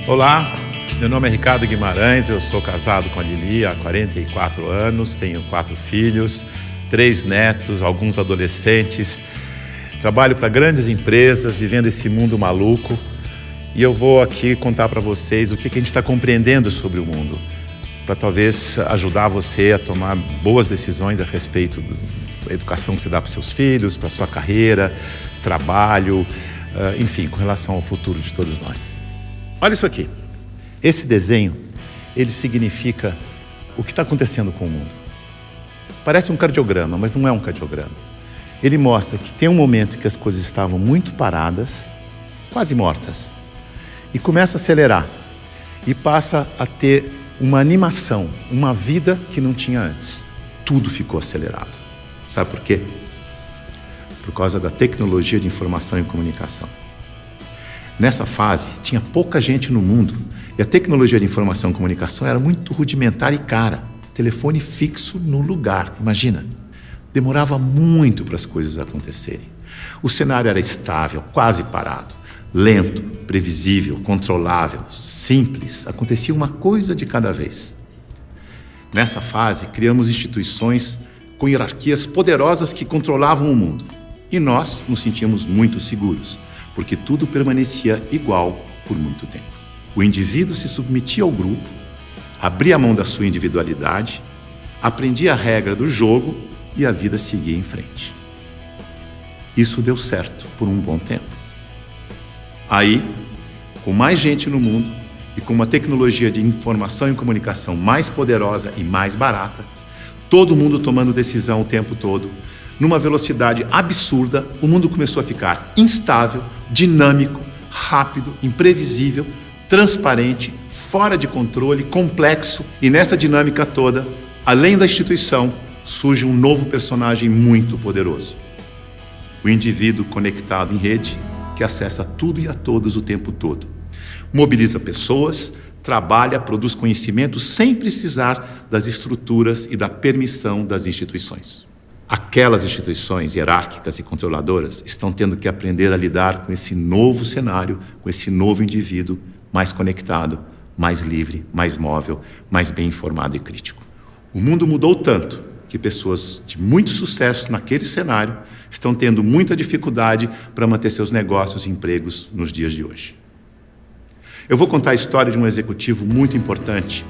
Olá, meu nome é Ricardo Guimarães, eu sou casado com a Lili há 44 anos, tenho 4 filhos, 3 netos, alguns adolescentes, trabalho para grandes empresas, vivendo esse mundo maluco, e eu vou aqui contar para vocês o que a gente está compreendendo sobre o mundo, para talvez ajudar você a tomar boas decisões a respeito da educação que você dá para os seus filhos, para a sua carreira, trabalho, enfim, com relação ao futuro de todos nós. Olha isso aqui. Esse desenho, ele significa o que está acontecendo com o mundo. Parece um cardiograma, mas não é um cardiograma. Ele mostra que tem um momento em que as coisas estavam muito paradas, quase mortas, e começa a acelerar, e passa a ter uma animação, uma vida que não tinha antes. Tudo ficou acelerado. Sabe por quê? Por causa da tecnologia de informação e comunicação. Nessa fase, tinha pouca gente no mundo e a tecnologia de informação e comunicação era muito rudimentar e cara. Telefone fixo no lugar, imagina. Demorava muito para as coisas acontecerem. O cenário era estável, quase parado, lento, previsível, controlável, simples. Acontecia uma coisa de cada vez. Nessa fase, criamos instituições com hierarquias poderosas que controlavam o mundo. E nós nos sentíamos muito seguros, porque tudo permanecia igual por muito tempo. O indivíduo se submetia ao grupo, abria a mão da sua individualidade, aprendia a regra do jogo e a vida seguia em frente. Isso deu certo por um bom tempo. Aí, com mais gente no mundo e com uma tecnologia de informação e comunicação mais poderosa e mais barata, todo mundo tomando decisão o tempo todo, numa velocidade absurda, o mundo começou a ficar instável, dinâmico, rápido, imprevisível, transparente, fora de controle, complexo. E nessa dinâmica toda, além da instituição, surge um novo personagem muito poderoso. O indivíduo conectado em rede, que acessa tudo e a todos o tempo todo. Mobiliza pessoas, trabalha, produz conhecimento sem precisar das estruturas e da permissão das instituições. Aquelas instituições hierárquicas e controladoras estão tendo que aprender a lidar com esse novo cenário, com esse novo indivíduo mais conectado, mais livre, mais móvel, mais bem informado e crítico. O mundo mudou tanto que pessoas de muito sucesso naquele cenário estão tendo muita dificuldade para manter seus negócios e empregos nos dias de hoje. Eu vou contar a história de um executivo muito importante,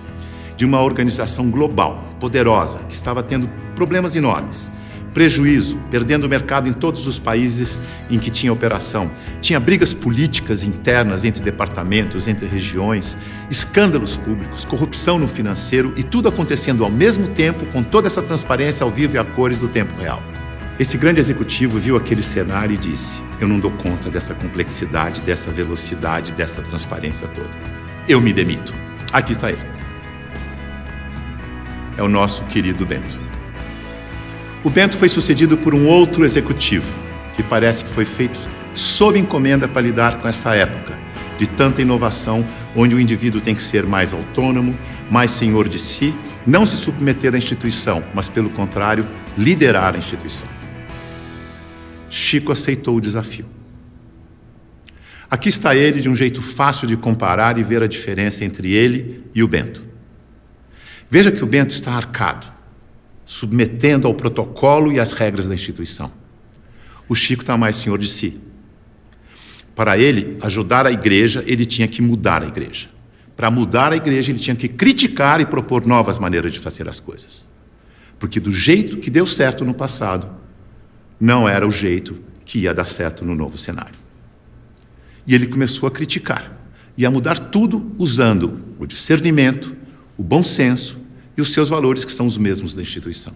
de uma organização global, poderosa, que estava tendo problemas enormes, prejuízo, perdendo o mercado em todos os países em que tinha operação. Tinha brigas políticas internas entre departamentos, entre regiões, escândalos públicos, corrupção no financeiro e tudo acontecendo ao mesmo tempo, com toda essa transparência ao vivo e a cores do tempo real. Esse grande executivo viu aquele cenário e disse: eu não dou conta dessa complexidade, dessa velocidade, dessa transparência toda. Eu me demito. Aqui está ele. É o nosso querido Bento. O Bento foi sucedido por um outro executivo, que parece que foi feito sob encomenda para lidar com essa época de tanta inovação, onde o indivíduo tem que ser mais autônomo, mais senhor de si, não se submeter à instituição, mas, pelo contrário, liderar a instituição. Chico aceitou o desafio. Aqui está ele, de um jeito fácil de comparar e ver a diferença entre ele e o Bento. Veja que o Bento está arcado, submetendo ao protocolo e às regras da instituição. O Chico está mais senhor de si. Para ele ajudar a igreja, ele tinha que mudar a igreja. Para mudar a igreja, ele tinha que criticar e propor novas maneiras de fazer as coisas. Porque do jeito que deu certo no passado, não era o jeito que ia dar certo no novo cenário. E ele começou a criticar e a mudar tudo usando o discernimento, o bom senso e os seus valores, que são os mesmos da instituição.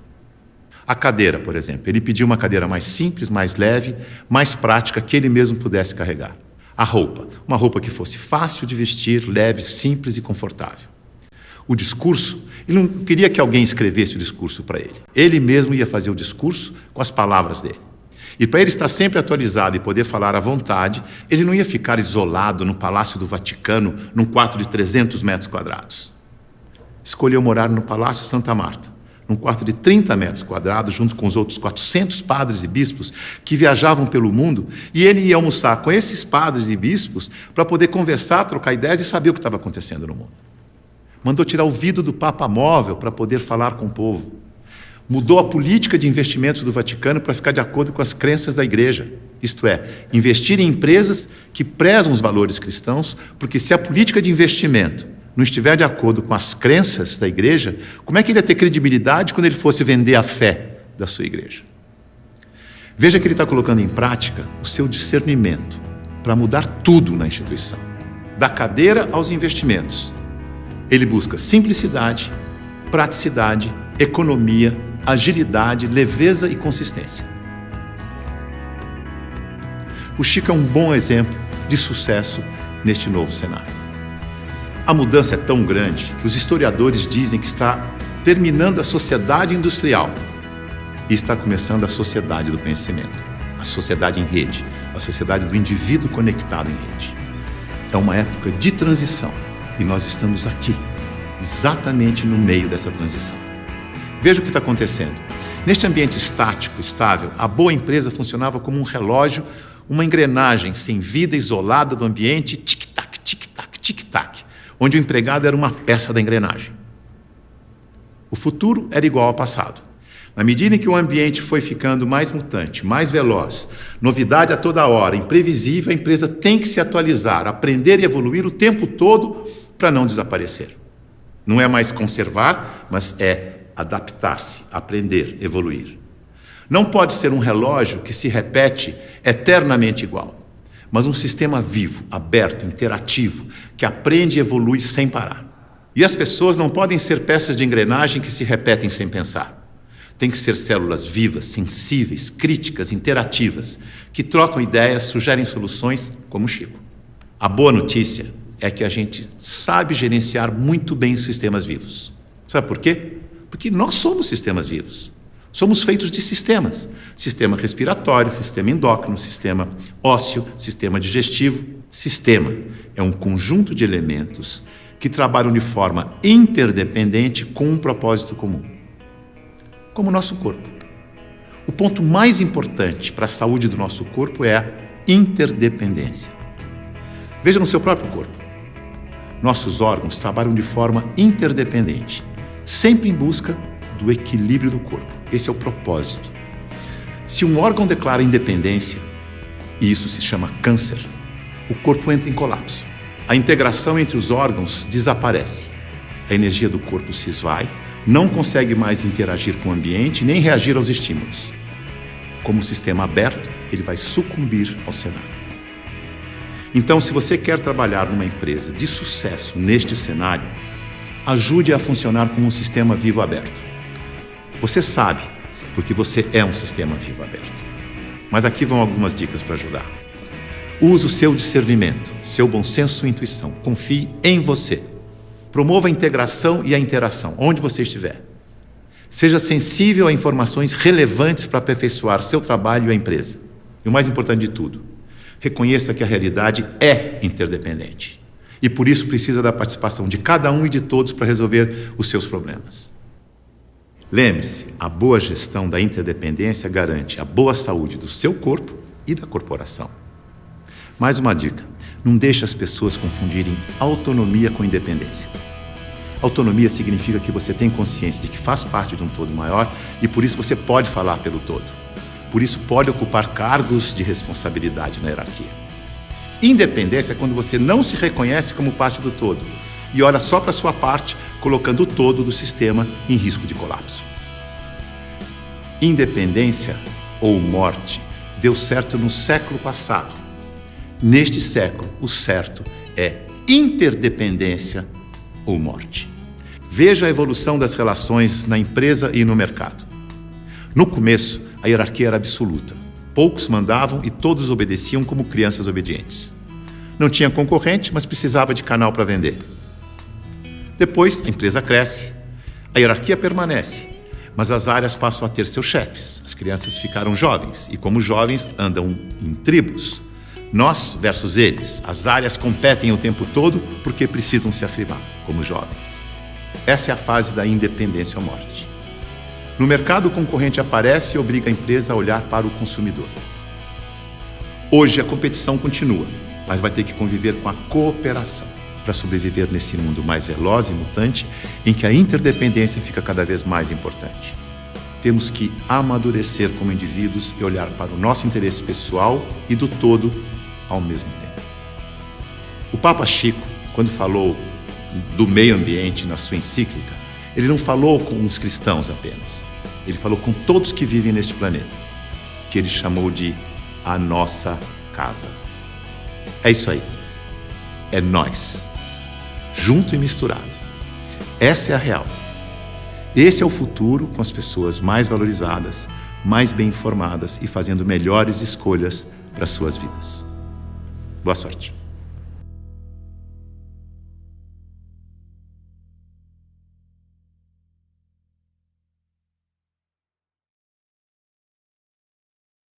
A cadeira, por exemplo, ele pediu uma cadeira mais simples, mais leve, mais prática, que ele mesmo pudesse carregar. A roupa, uma roupa que fosse fácil de vestir, leve, simples e confortável. O discurso, ele não queria que alguém escrevesse o discurso para ele. Ele mesmo ia fazer o discurso com as palavras dele. E para ele estar sempre atualizado e poder falar à vontade, ele não ia ficar isolado no Palácio do Vaticano, num quarto de 300 metros quadrados. Escolheu morar no Palácio Santa Marta, num quarto de 30 metros quadrados, junto com os outros 400 padres e bispos que viajavam pelo mundo, e ele ia almoçar com esses padres e bispos para poder conversar, trocar ideias e saber o que estava acontecendo no mundo. Mandou tirar o vidro do Papa móvel para poder falar com o povo. Mudou a política de investimentos do Vaticano para ficar de acordo com as crenças da Igreja. Isto é, investir em empresas que prezam os valores cristãos, porque se a política de investimento não estiver de acordo com as crenças da Igreja, como é que ele ia ter credibilidade quando ele fosse vender a fé da sua Igreja? Veja que ele está colocando em prática o seu discernimento para mudar tudo na instituição, da cadeira aos investimentos. Ele busca simplicidade, praticidade, economia, agilidade, leveza e consistência. O Chico é um bom exemplo de sucesso neste novo cenário. A mudança é tão grande que os historiadores dizem que está terminando a sociedade industrial e está começando a sociedade do conhecimento, a sociedade em rede, a sociedade do indivíduo conectado em rede. É uma época de transição e nós estamos aqui, exatamente no meio dessa transição. Veja o que está acontecendo. Neste ambiente estático, estável, a boa empresa funcionava como um relógio, uma engrenagem sem vida, isolada do ambiente, tic-tac, tic-tac, tic-tac, onde o empregado era uma peça da engrenagem. O futuro era igual ao passado. Na medida em que o ambiente foi ficando mais mutante, mais veloz, novidade a toda hora, imprevisível, a empresa tem que se atualizar, aprender e evoluir o tempo todo para não desaparecer. Não é mais conservar, mas é adaptar-se, aprender, evoluir. Não pode ser um relógio que se repete eternamente igual, mas um sistema vivo, aberto, interativo, que aprende e evolui sem parar. E as pessoas não podem ser peças de engrenagem que se repetem sem pensar. Tem que ser células vivas, sensíveis, críticas, interativas, que trocam ideias, sugerem soluções, como o Chico. A boa notícia é que a gente sabe gerenciar muito bem os sistemas vivos. Sabe por quê? Porque nós somos sistemas vivos. Somos feitos de sistemas. Sistema respiratório, sistema endócrino, sistema ósseo, sistema digestivo. Sistema é um conjunto de elementos que trabalham de forma interdependente com um propósito comum. Como o nosso corpo. O ponto mais importante para a saúde do nosso corpo é a interdependência. Veja no seu próprio corpo. Nossos órgãos trabalham de forma interdependente, sempre em busca do equilíbrio do corpo. Esse é o propósito. Se um órgão declara independência, e isso se chama câncer, o corpo entra em colapso. A integração entre os órgãos desaparece. A energia do corpo se esvai, não consegue mais interagir com o ambiente nem reagir aos estímulos. Como sistema aberto, ele vai sucumbir ao cenário. Então, se você quer trabalhar numa empresa de sucesso neste cenário, ajude a funcionar como um sistema vivo aberto. Você sabe, porque você é um sistema vivo aberto. Mas aqui vão algumas dicas para ajudar. Use o seu discernimento, seu bom senso e intuição. Confie em você. Promova a integração e a interação, onde você estiver. Seja sensível a informações relevantes para aperfeiçoar seu trabalho e a empresa. E o mais importante de tudo, reconheça que a realidade é interdependente. E por isso precisa da participação de cada um e de todos para resolver os seus problemas. Lembre-se, a boa gestão da interdependência garante a boa saúde do seu corpo e da corporação. Mais uma dica, não deixe as pessoas confundirem autonomia com independência. Autonomia significa que você tem consciência de que faz parte de um todo maior e por isso você pode falar pelo todo. Por isso pode ocupar cargos de responsabilidade na hierarquia. Independência é quando você não se reconhece como parte do todo e olha só para a sua parte, colocando o todo do sistema em risco de colapso. Independência ou morte deu certo no século passado. Neste século, o certo é interdependência ou morte. Veja a evolução das relações na empresa e no mercado. No começo, a hierarquia era absoluta. Poucos mandavam e todos obedeciam como crianças obedientes. Não tinha concorrente, mas precisava de canal para vender. Depois, a empresa cresce, a hierarquia permanece, mas as áreas passam a ter seus chefes. As crianças ficaram jovens e, como jovens, andam em tribos. Nós versus eles. As áreas competem o tempo todo porque precisam se afirmar como jovens. Essa é a fase da independência ou morte. No mercado, o concorrente aparece e obriga a empresa a olhar para o consumidor. Hoje, a competição continua, mas vai ter que conviver com a cooperação para sobreviver nesse mundo mais veloz e mutante, em que a interdependência fica cada vez mais importante. Temos que amadurecer como indivíduos e olhar para o nosso interesse pessoal e do todo ao mesmo tempo. O Papa Chico, quando falou do meio ambiente na sua encíclica, ele não falou com os cristãos apenas. Ele falou com todos que vivem neste planeta, que ele chamou de a nossa casa. É isso aí. É nós, junto e misturado. Essa é a real. Esse é o futuro, com as pessoas mais valorizadas, mais bem informadas e fazendo melhores escolhas para suas vidas. Boa sorte.